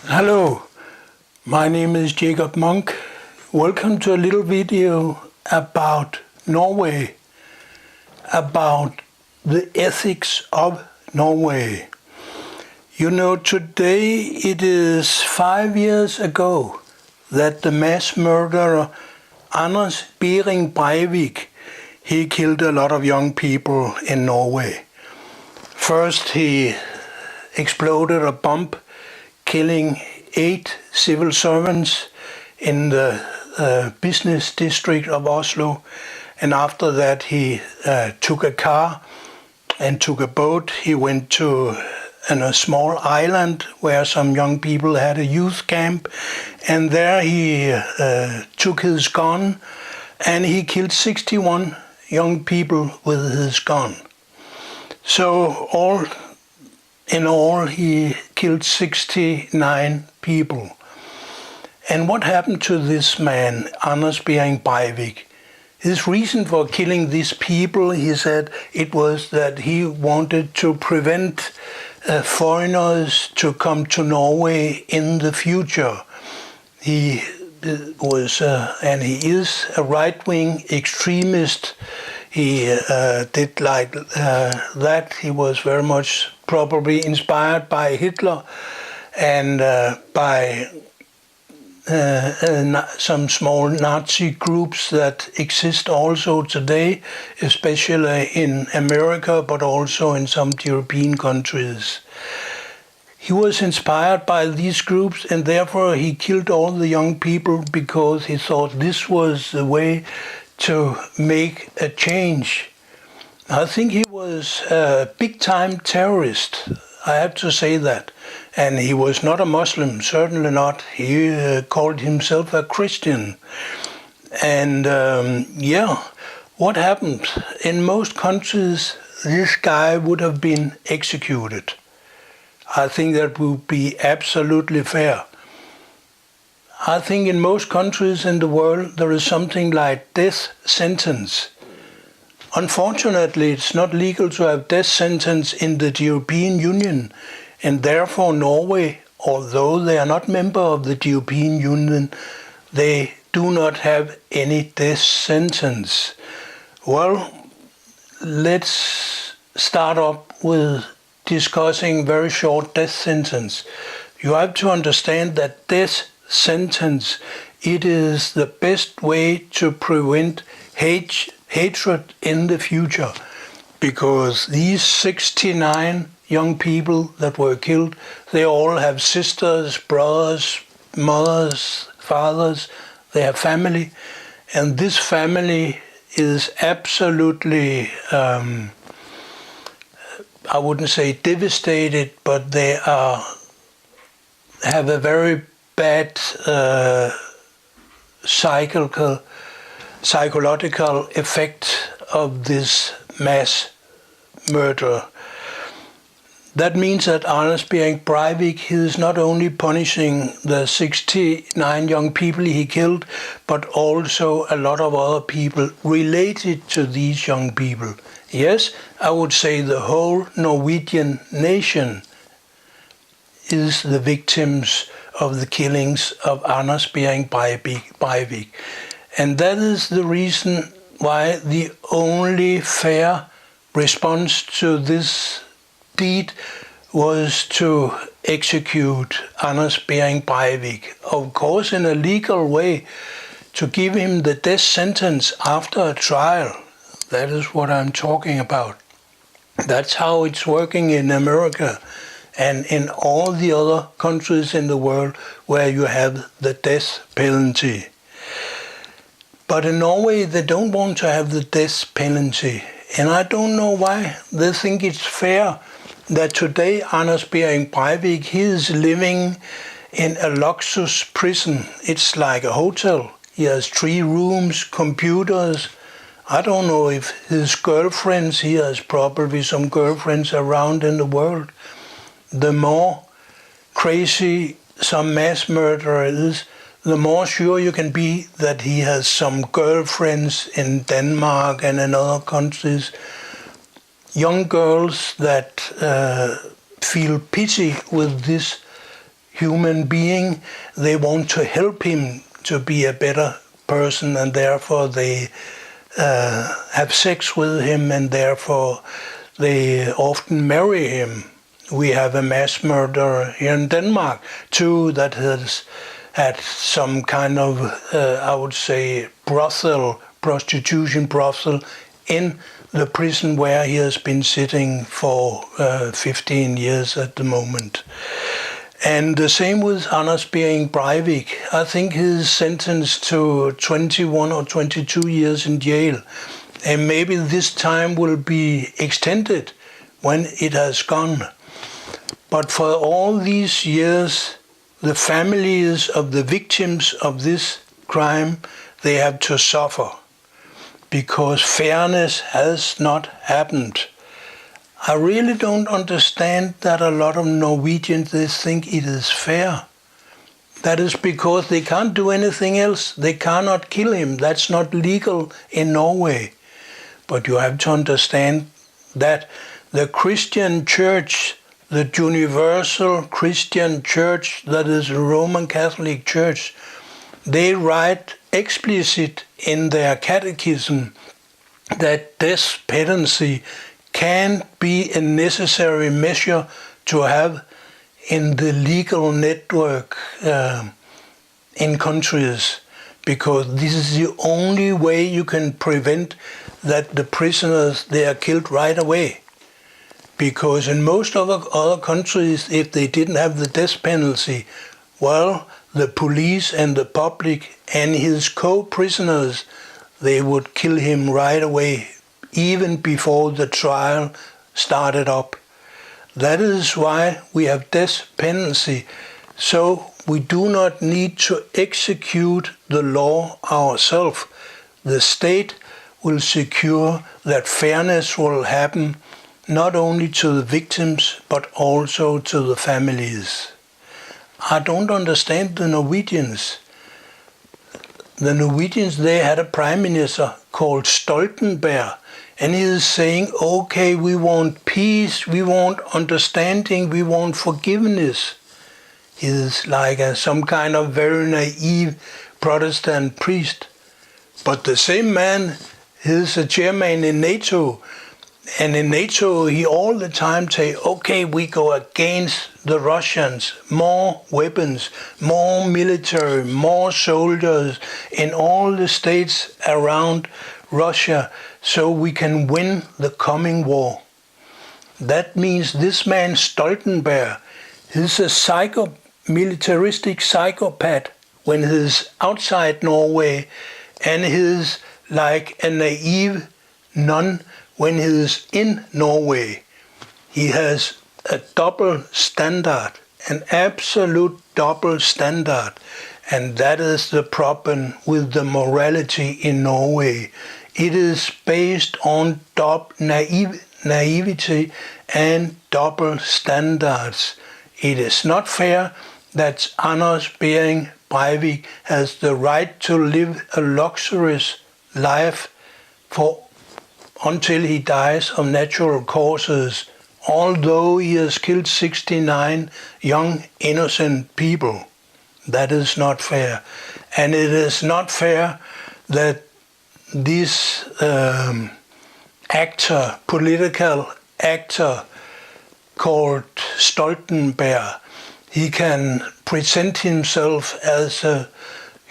Hello, my name is Jakob Munck. Welcome to a little video about Norway, about the ethics of Norway. You know, today it is 5 years ago that the mass murderer Anders Behring Breivik, he killed a lot of young people in Norway. First he exploded a bomb killing 8 civil servants in the business district of Oslo, and after that he took a car and took a boat. He went to a small island where some young people had a youth camp, and there he took his gun and he killed 61 young people with his gun. So all in all, he killed 69 people. And what happened to this man, Anders Behring Breivik? His reason for killing these people, he said, it was that he wanted to prevent foreigners to come to Norway in the future. He was, and he is, a right-wing extremist. He did like that. He was very much probably inspired by Hitler and by some small Nazi groups that exist also today, especially in America, but also in some European countries. He was inspired by these groups, and therefore he killed all the young people because he thought this was the way to make a change. I think he was a big-time terrorist, I have to say that. And he was not a Muslim, certainly not. He called himself a Christian. And what happened? In most countries, this guy would have been executed. I think that would be absolutely fair. I think in most countries in the world there is something like death sentence. Unfortunately, it's not legal to have death sentence in the European Union, and therefore Norway, although they are not member of the European Union, they do not have any death sentence. Well, let's start up with discussing very short death sentence. You have to understand that death sentence, it is the best way to prevent hatred in the future, because these 69 young people that were killed, they all have sisters, brothers, mothers, fathers, they have family, and this family is absolutely, I wouldn't say devastated, but they have a very bad psychological effect of this mass murder. That means that Anders Behring Breivik, he is not only punishing the 69 young people he killed, but also a lot of other people related to these young people. Yes, I would say the whole Norwegian nation is the victims of the killings of Anders Behring Breivik. And that is the reason why the only fair response to this deed was to execute Anders Behring Breivik. Of course, in a legal way, to give him the death sentence after a trial. That is what I'm talking about. That's how it's working in America and in all the other countries in the world where you have the death penalty. But in Norway, they don't want to have the death penalty. And I don't know why. They think it's fair that today Anders Behring Breivik, he is living in a luxurious prison. It's like a hotel. He has 3 rooms, computers. I don't know if his girlfriends, he has probably some girlfriends around in the world. The more crazy some mass murderer is, the more sure you can be that he has some girlfriends in Denmark and in other countries. Young girls that feel pity with this human being. They want to help him to be a better person, and therefore they have sex with him, and therefore they often marry him. We have a mass murderer here in Denmark too that has had some kind of, I would say, prostitution brothel in the prison where he has been sitting for 15 years at the moment. And the same with Anders Behring Breivik. I think he's sentenced to 21 or 22 years in jail. And maybe this time will be extended when it has gone. But for all these years, the families of the victims of this crime, they have to suffer because fairness has not happened. I really don't understand that a lot of Norwegians, they think it is fair. That is because they can't do anything else. They cannot kill him. That's not legal in Norway. But you have to understand that the Christian Church, the universal Christian Church, that is the Roman Catholic Church, they write explicit in their catechism that death penalty can be a necessary measure to have in the legal network in countries, because this is the only way you can prevent that the prisoners, they are killed right away. Because in most other countries, if they didn't have the death penalty, well, the police and the public and his co-prisoners, they would kill him right away, even before the trial started up. That is why we have death penalty. So we do not need to execute the law ourselves. The state will secure that fairness will happen not only to the victims, but also to the families. I don't understand the Norwegians. The Norwegians, they had a prime minister called Stoltenberg, and he is saying, okay, we want peace, we want understanding, we want forgiveness. He is like some kind of very naive Protestant priest. But the same man is a chairman in NATO, and in NATO, he all the time say, okay, we go against the Russians, more weapons, more military, more soldiers in all the states around Russia, so we can win the coming war. That means this man Stoltenberg, he's a militaristic psychopath when he's outside Norway, and he's like a naive nun when he is in Norway. He has a double standard, an absolute double standard. And that is the problem with the morality in Norway. It is based on naivety and double standards. It is not fair that Anders Behring Breivik has the right to live a luxurious life until he dies of natural causes, although he has killed 69 young, innocent people. That is not fair. And it is not fair that this political actor called Stoltenberg, he can present himself as a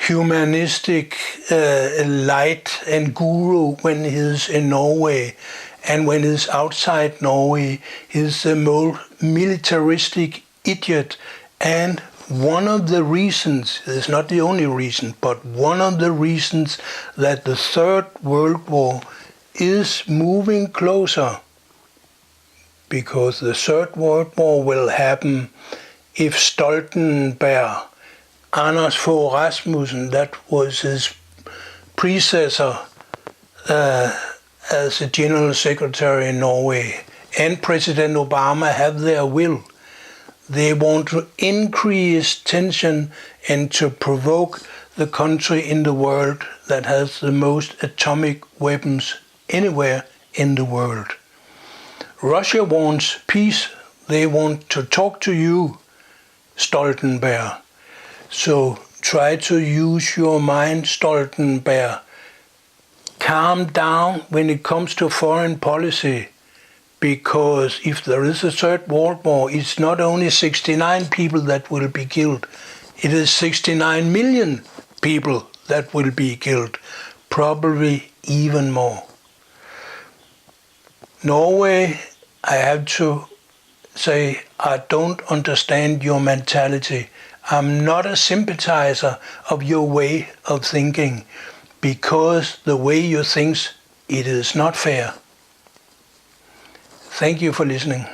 humanistic light and guru when he's in Norway, and when he's outside Norway, he's the most militaristic idiot. And one of the reasons, it's not the only reason, but one of the reasons that the Third World War is moving closer, because the Third World War will happen if Stoltenberg, Anders Fogh Rasmussen, that was his predecessor as a general secretary in Norway, and President Obama have their will. They want to increase tension and to provoke the country in the world that has the most atomic weapons anywhere in the world. Russia wants peace. They want to talk to you Stoltenberg. So try to use your mind, Stoltenberg. Calm down when it comes to foreign policy, because if there is a third world war, it's not only 69 people that will be killed, it is 69 million people that will be killed, probably even more. Norway, I have to say, I don't understand your mentality. I'm not a sympathizer of your way of thinking, because the way you think, it is not fair. Thank you for listening.